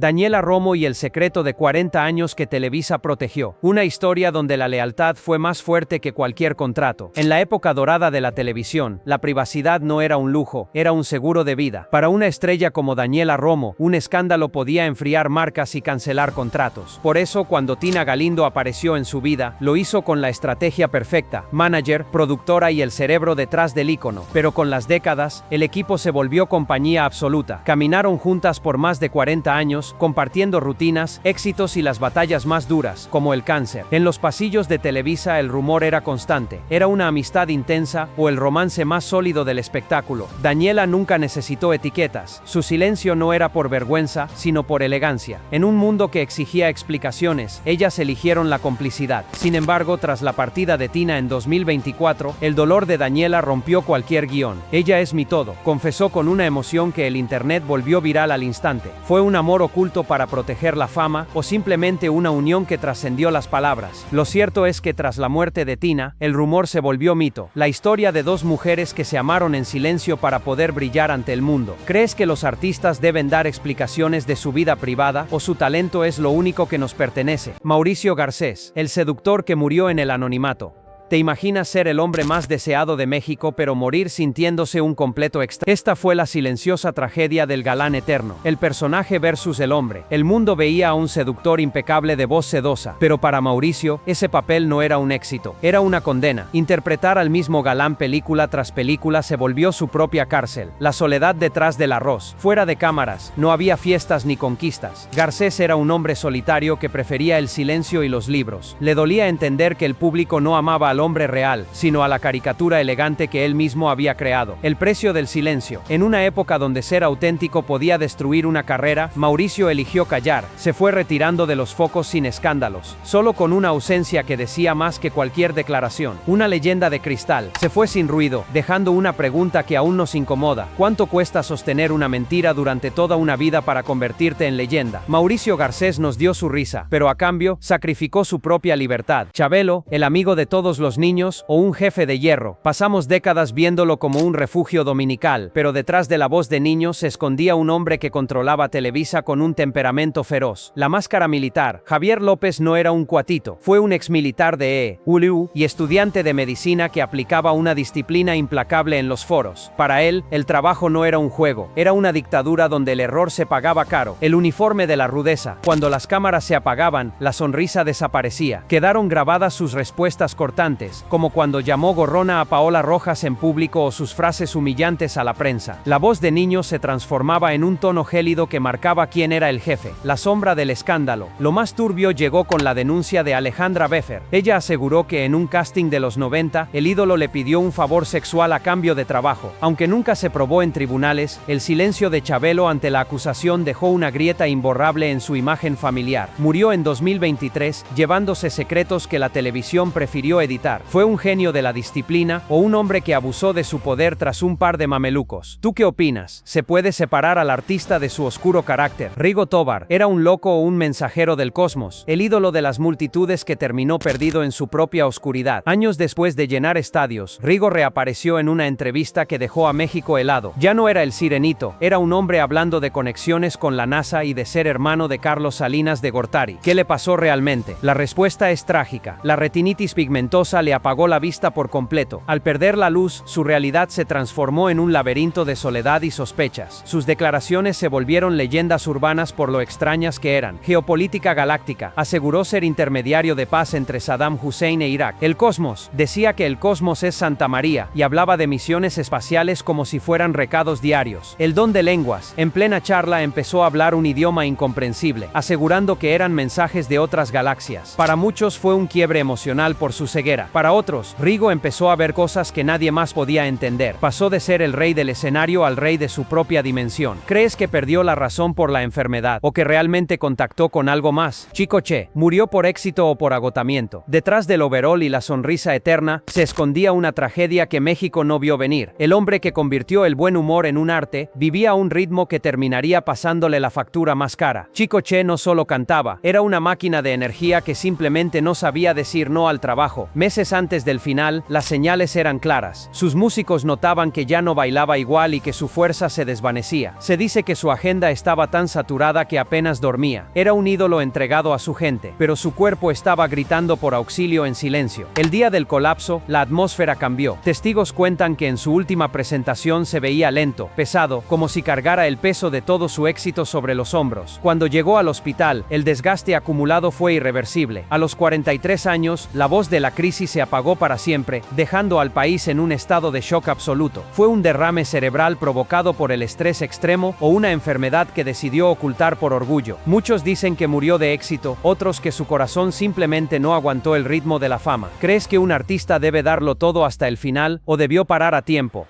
Daniela Romo y el secreto de 40 años que Televisa protegió. Una historia donde la lealtad fue más fuerte que cualquier contrato. En la época dorada de la televisión, la privacidad no era un lujo, era un seguro de vida. Para una estrella como Daniela Romo, un escándalo podía enfriar marcas y cancelar contratos. Por eso, cuando Tina Galindo apareció en su vida, lo hizo con la estrategia perfecta: manager, productora y el cerebro detrás del ícono. Pero con las décadas, el equipo se volvió compañía absoluta. Caminaron juntas por más de 40 años, compartiendo rutinas, éxitos y las batallas más duras, como el cáncer. En los pasillos de Televisa el rumor era constante. Era una amistad intensa o el romance más sólido del espectáculo. Daniela nunca necesitó etiquetas. Su silencio no era por vergüenza, sino por elegancia. En un mundo que exigía explicaciones, ellas eligieron la complicidad. Sin embargo, tras la partida de Tina en 2024, el dolor de Daniela rompió cualquier guión. Ella es mi todo, confesó con una emoción que el internet volvió viral al instante. Fue un amor oculto para proteger la fama, o simplemente una unión que trascendió las palabras. Lo cierto es que tras la muerte de Tina, el rumor se volvió mito. La historia de dos mujeres que se amaron en silencio para poder brillar ante el mundo. ¿Crees que los artistas deben dar explicaciones de su vida privada, o su talento es lo único que nos pertenece? Mauricio Garcés, el seductor que murió en el anonimato. ¿Te imaginas ser el hombre más deseado de México pero morir sintiéndose un completo extraño? Esta fue la silenciosa tragedia del galán eterno. El personaje versus el hombre. El mundo veía a un seductor impecable de voz sedosa, pero para Mauricio, ese papel no era un éxito, era una condena. Interpretar al mismo galán película tras película se volvió su propia cárcel. La soledad detrás del arroz. Fuera de cámaras, no había fiestas ni conquistas. Garcés era un hombre solitario que prefería el silencio y los libros. Le dolía entender que el público no amaba al hombre real, sino a la caricatura elegante que él mismo había creado. El precio del silencio. En una época donde ser auténtico podía destruir una carrera, Mauricio eligió callar. Se fue retirando de los focos sin escándalos, solo con una ausencia que decía más que cualquier declaración. Una leyenda de cristal. Se fue sin ruido, dejando una pregunta que aún nos incomoda: ¿cuánto cuesta sostener una mentira durante toda una vida para convertirte en leyenda? Mauricio Garcés nos dio su risa, pero a cambio, sacrificó su propia libertad. Chabelo, el amigo de todos los niños, o un jefe de hierro. Pasamos décadas viéndolo como un refugio dominical, pero detrás de la voz de niños se escondía un hombre que controlaba Televisa con un temperamento feroz. La máscara militar. Javier López no era un cuatito, fue un exmilitar de EULU y estudiante de medicina que aplicaba una disciplina implacable en los foros. Para él, el trabajo no era un juego, era una dictadura donde el error se pagaba caro. El uniforme de la rudeza. Cuando las cámaras se apagaban, la sonrisa desaparecía. Quedaron grabadas sus respuestas cortantes, como cuando llamó gorrona a Paola Rojas en público o sus frases humillantes a la prensa. La voz de niño se transformaba en un tono gélido que marcaba quién era el jefe. La sombra del escándalo. Lo más turbio llegó con la denuncia de Alejandra Beffer. Ella aseguró que en un casting de los 90, el ídolo le pidió un favor sexual a cambio de trabajo. Aunque nunca se probó en tribunales, el silencio de Chabelo ante la acusación dejó una grieta imborrable en su imagen familiar. Murió en 2023, llevándose secretos que la televisión prefirió editar. ¿Fue un genio de la disciplina o un hombre que abusó de su poder tras un par de mamelucos? ¿Tú qué opinas? ¿Se puede separar al artista de su oscuro carácter? Rigo Tobar, ¿era un loco o un mensajero del cosmos? El ídolo de las multitudes que terminó perdido en su propia oscuridad. Años después de llenar estadios, Rigo reapareció en una entrevista que dejó a México helado. Ya no era el sirenito, era un hombre hablando de conexiones con la NASA y de ser hermano de Carlos Salinas de Gortari. ¿Qué le pasó realmente? La respuesta es trágica. La retinitis pigmentosa le apagó la vista por completo. Al perder la luz, su realidad se transformó en un laberinto de soledad y sospechas. Sus declaraciones se volvieron leyendas urbanas por lo extrañas que eran. Geopolítica galáctica. Aseguró ser intermediario de paz entre Saddam Hussein e Irak. El cosmos. Decía que el cosmos es Santa María, y hablaba de misiones espaciales como si fueran recados diarios. El don de lenguas. En plena charla empezó a hablar un idioma incomprensible, asegurando que eran mensajes de otras galaxias. Para muchos fue un quiebre emocional por su ceguera. Para otros, Rigo empezó a ver cosas que nadie más podía entender. Pasó de ser el rey del escenario al rey de su propia dimensión. ¿Crees que perdió la razón por la enfermedad, o que realmente contactó con algo más? Chicoche, ¿murió por éxito o por agotamiento? Detrás del overol y la sonrisa eterna, se escondía una tragedia que México no vio venir. El hombre que convirtió el buen humor en un arte, vivía a un ritmo que terminaría pasándole la factura más cara. Chicoche no solo cantaba, era una máquina de energía que simplemente no sabía decir no al trabajo. Meses antes del final, las señales eran claras. Sus músicos notaban que ya no bailaba igual y que su fuerza se desvanecía. Se dice que su agenda estaba tan saturada que apenas dormía. Era un ídolo entregado a su gente, pero su cuerpo estaba gritando por auxilio en silencio. El día del colapso, la atmósfera cambió. Testigos cuentan que en su última presentación se veía lento, pesado, como si cargara el peso de todo su éxito sobre los hombros. Cuando llegó al hospital, el desgaste acumulado fue irreversible. A los 43 años, la voz de la crisis se apagó para siempre, dejando al país en un estado de shock absoluto. Fue un derrame cerebral provocado por el estrés extremo o una enfermedad que decidió ocultar por orgullo. Muchos dicen que murió de éxito, otros que su corazón simplemente no aguantó el ritmo de la fama. ¿Crees que un artista debe darlo todo hasta el final o debió parar a tiempo?